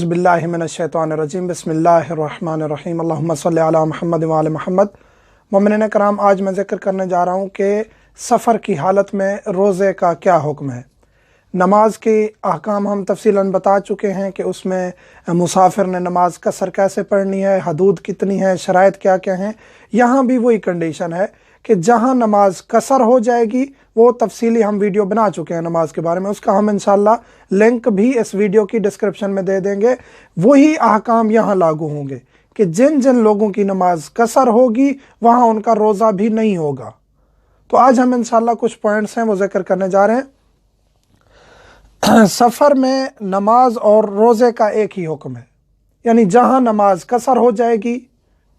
बिस्मिल्लाहिमिनश्शैतानिर्रजीम बिस्मिल्लाहिर्रहमानिर्रहीम अल्लाहुम्मा सल्लि अला मुहम्मद व आले मुहम्मद। मोमिनीन कराम, आज मैं ज़िक्र करने जा रहा हूँ कि सफ़र की हालत में रोज़े का क्या हुक्म है। नमाज के अहकाम हम तफसीलन बता चुके हैं कि उसमें मुसाफिर ने नमाज कसर कैसे पढ़नी है, हदूद कितनी है, शराइत क्या क्या हैं। यहाँ भी वही कंडीशन है कि जहाँ नमाज कसर हो जाएगी, वो तफसीली हम वीडियो बना चुके हैं नमाज के बारे में, उसका हम इंशाल्लाह लिंक भी इस वीडियो की डिस्क्रिप्शन में दे देंगे। वही अहकाम यहाँ लागू होंगे कि जिन जिन लोगों की नमाज कसर होगी वहाँ उनका रोज़ा भी नहीं होगा। तो आज हम इंशाल्लाह कुछ पॉइंट्स हैं वो जिक्र करने जा रहे हैं। सफ़र में नमाज और रोज़े का एक ही हुक्म है, यानी जहाँ नमाज कसर हो जाएगी,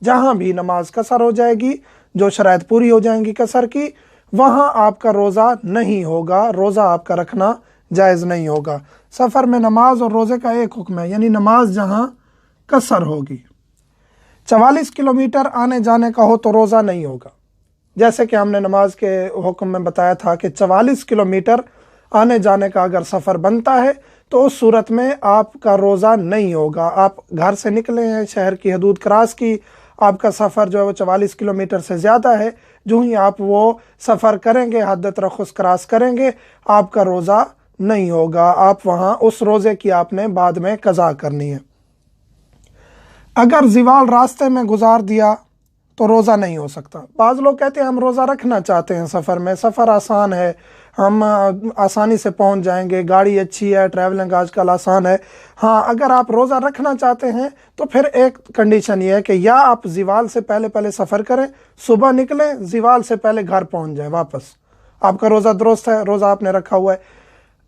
जहाँ भी नमाज कसर हो जाएगी, जो शराइत पूरी हो जाएंगी कसर की, वहाँ आपका रोज़ा नहीं होगा, रोज़ा आपका रखना जायज़ नहीं होगा। सफ़र में नमाज और रोज़े का एक हुक्म है, यानी नमाज जहाँ कसर होगी। 44 किलोमीटर आने जाने का हो तो रोज़ा नहीं होगा। जैसे कि हमने नमाज के हुक्म में बताया था कि 44 किलोमीटर आने जाने का अगर सफ़र बनता है तो उस सूरत में आपका रोज़ा नहीं होगा। आप घर से निकले हैं, शहर की हदूद क्रॉस की, आपका सफ़र जो है वो 44 किलोमीटर से ज़्यादा है। जो ही आप वो सफ़र करेंगे, हद तरख़ुस क्रॉस करेंगे, आपका रोज़ा नहीं होगा। आप वहाँ उस रोज़े की आपने बाद में कज़ा करनी है। अगर ज़िवाल रास्ते में गुजार दिया तो रोज़ा नहीं हो सकता। बाज़ लोग कहते हैं हम रोज़ा रखना चाहते हैं सफ़र में, सफ़र आसान है, हम आसानी से पहुंच जाएंगे, गाड़ी अच्छी है, ट्रैवलिंग आजकल आसान है। हाँ, अगर आप रोज़ा रखना चाहते हैं तो फिर एक कंडीशन ये है कि या आप ज़िवाल से पहले पहले सफ़र करें, सुबह निकलें, ज़िवाल से पहले घर पहुंच जाएं वापस, आपका रोज़ा दुरुस्त है, रोज़ा आपने रखा हुआ है।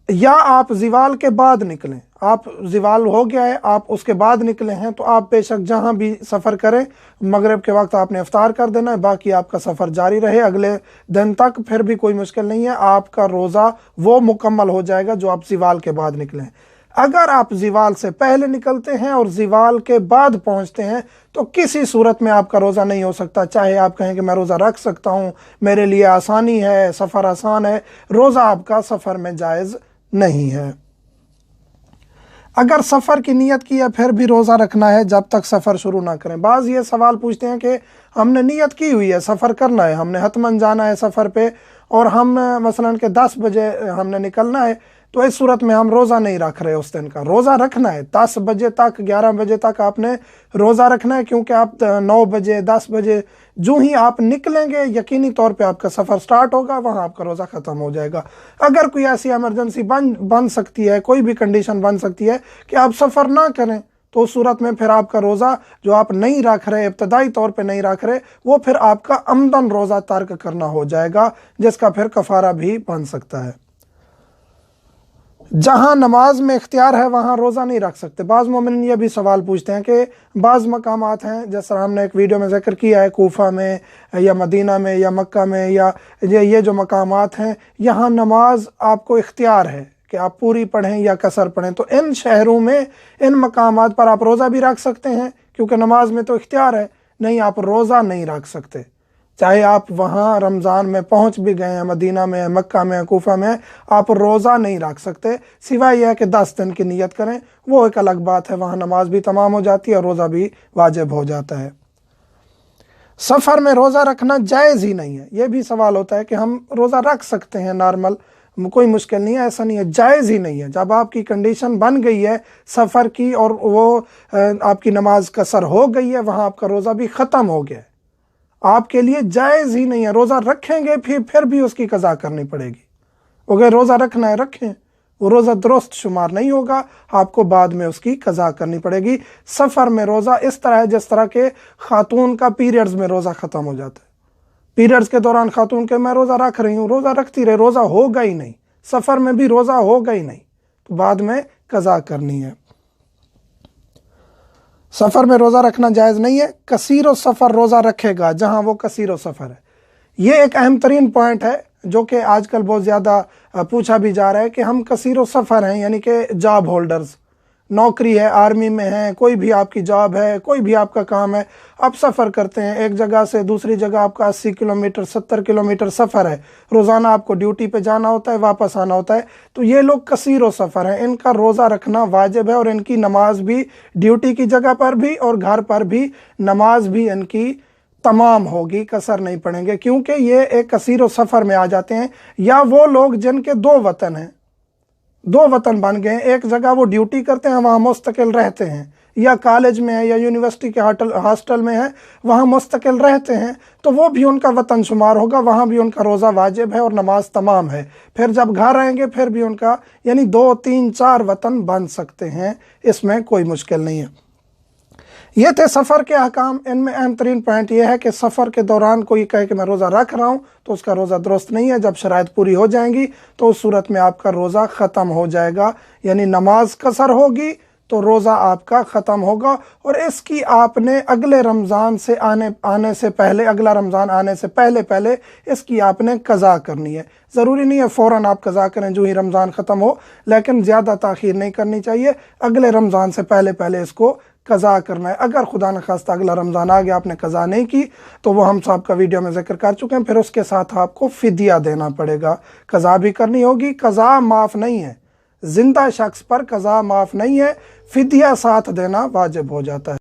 या आप ज़िवाल के बाद निकलें, आप ज़िवाल हो गया है, आप उसके बाद निकले हैं, तो आप बेशक जहां भी सफ़र करें, मगरिब के वक्त आपने इफ्तार कर देना है, बाकी आपका सफ़र जारी रहे अगले दिन तक, फिर भी कोई मुश्किल नहीं है, आपका रोज़ा वो मुकम्मल हो जाएगा जो आप ज़िवाल के बाद निकले हैं। अगर आप ज़िवाल से पहले निकलते हैं और ज़िवाल के बाद पहुंचते हैं तो किसी सूरत में आपका रोज़ा नहीं हो सकता। चाहे आप कहें कि मैं रोज़ा रख सकता हूं, मेरे लिए आसानी है, सफ़र आसान है, रोज़ा आपका सफ़र में जायज़ नहीं है। अगर सफ़र की नीयत की है फिर भी रोज़ा रखना है जब तक सफ़र शुरू ना करें। बाज़ ये सवाल पूछते हैं कि हमने नीयत की हुई है, सफ़र करना है, हमने हतमन जाना है सफ़र पे, और हम मसलन के 10 बजे हमने निकलना है, तो इस सूरत में हम रोज़ा नहीं रख रहे उस दिन का। रोज़ा रखना है 10 बजे तक, 11 बजे तक आपने रोज़ा रखना है, क्योंकि आप 9 बजे 10 बजे जो ही आप निकलेंगे यकीनी तौर पे आपका सफ़र स्टार्ट होगा, वहाँ आपका रोज़ा ख़त्म हो जाएगा। अगर कोई ऐसी एमरजेंसी बन सकती है, कोई भी कंडीशन बन सकती है कि आप सफ़र ना करें, तो उस सूरत में फिर आपका रोज़ा जो आप नहीं रख रहे, इब्तदाई तौर पे नहीं रख रहे, वो फिर आपका अमदन रोज़ा तर्क करना हो जाएगा, जिसका फिर कफ़ारा भी बन सकता है। जहाँ नमाज में इख्तियार है वहाँ रोज़ा नहीं रख सकते। बाज़ मोमिन ये भी सवाल पूछते हैं कि बाज़ मकामात हैं, जैसा हमने एक वीडियो में ज़िक्र किया है, कूफा में या मदीना में या मक्का में, या ये जो मकामात हैं, यहाँ नमाज आपको इख्तियार है कि आप पूरी पढ़ें या कसर पढ़ें। तो इन शहरों में, इन मकामात पर आप रोज़ा भी रख सकते हैं, क्योंकि नमाज में तो इख्तियार है। नहीं, आप रोज़ा नहीं रख सकते, चाहे आप वहाँ रमज़ान में पहुँच भी गए हैं, मदीना में, मक्का में, कूफा में, आप रोज़ा नहीं रख सकते, सिवाय यह कि 10 दिन की नीयत करें, वो एक अलग बात है, वहाँ नमाज भी तमाम हो जाती है और रोज़ा भी वाजिब हो जाता है। सफ़र में रोज़ा रखना जायज़ ही नहीं है। ये भी सवाल होता है कि हम रोज़ा रख सकते हैं नॉर्मल, कोई मुश्किल नहीं है, ऐसा नहीं है, जायज़ ही नहीं है। जब आपकी कंडीशन बन गई है सफ़र की और वो आपकी नमाज कसर हो गई है, वहाँ आपका रोज़ा भी ख़त्म हो गया है, आपके लिए जायज़ ही नहीं है। रोज़ा रखेंगे फिर भी उसकी कज़ा करनी पड़ेगी। अगर रोज़ा रखना है रखें, वो रोज़ा दुरुस्त शुमार नहीं होगा, आपको बाद में उसकी कज़ा करनी पड़ेगी। सफ़र में रोज़ा इस तरह है जिस तरह के खातून का पीरियड्स में रोज़ा ख़त्म हो जाता है। पीरियड्स के दौरान खातून के मैं रोज़ा रख रही हूँ, रोज़ा रखती रहे, रोज़ा होगा ही नहीं, सफ़र में भी रोज़ा होगा ही नहीं, तो बाद में कज़ा करनी है। सफ़र में रोज़ा रखना जायज़ नहीं है। कसीरो सफ़र रोज़ा रखेगा जहाँ वो कसीरो सफ़र है। ये एक अहम तरीन पॉइंट है जो कि आजकल बहुत ज़्यादा पूछा भी जा रहा है कि हम कसीरो सफ़र हैं, यानी कि जॉब होल्डर्स, नौकरी है, आर्मी में है, कोई भी आपकी जॉब है, कोई भी आपका काम है, आप सफ़र करते हैं एक जगह से दूसरी जगह, आपका 80 किलोमीटर 70 किलोमीटर सफ़र है, रोज़ाना आपको ड्यूटी पे जाना होता है, वापस आना होता है, तो ये लोग कसीरो सफ़र हैं, इनका रोज़ा रखना वाजिब है और इनकी नमाज भी ड्यूटी की जगह पर भी और घर पर भी नमाज भी इनकी तमाम होगी, कसर नहीं पड़ेंगे, क्योंकि ये एक कसीरो सफ़र में आ जाते हैं। या वो लोग जिनके दो वतन हैं, दो वतन बन गए हैं, एक जगह वो ड्यूटी करते हैं वहाँ मुस्तकिल रहते हैं, या कॉलेज में है या यूनिवर्सिटी के हॉस्टल में है वहाँ मुस्तकिल रहते हैं, तो वो भी उनका वतन शुमार होगा, वहाँ भी उनका रोज़ा वाजिब है और नमाज तमाम है। फिर जब घर आएंगे फिर भी उनका यानी 2 3 4 वतन बन सकते हैं, इसमें कोई मुश्किल नहीं है। ये थे सफ़र के अहकाम। इनमें अहम तरीन पॉइंट यह है कि सफ़र के दौरान कोई कहे कि मैं रोज़ा रख रहा हूँ तो उसका रोज़ा दुरुस्त नहीं है। जब शराइत पूरी हो जाएंगी तो उस सूरत में आपका रोज़ा ख़त्म हो जाएगा, यानी नमाज कसर होगी तो रोज़ा आपका ख़त्म होगा। और इसकी आपने अगले रमज़ान से आने से पहले, अगला रमज़ान आने से पहले इसकी आपने कज़ा करनी है। ज़रूरी नहीं है फ़ौरन आप कज़ा करें जो ही रमज़ान ख़त्म हो, लेकिन ज़्यादा ताख़ीर नहीं करनी चाहिए, अगले रमज़ान से पहले इसको कज़ा करना है। अगर खुदा न खास्ता अगला रमज़ान आ गया आपने कज़ा नहीं की तो वो हम सब का वीडियो में ज़िक्र कर चुके हैं, फिर उसके साथ आपको फ़िदिया देना पड़ेगा, कज़ा भी करनी होगी। कज़ा माफ़ नहीं है, जिंदा शख्स पर कज़ा माफ़ नहीं है, फ़िदिया साथ देना वाजिब हो जाता है।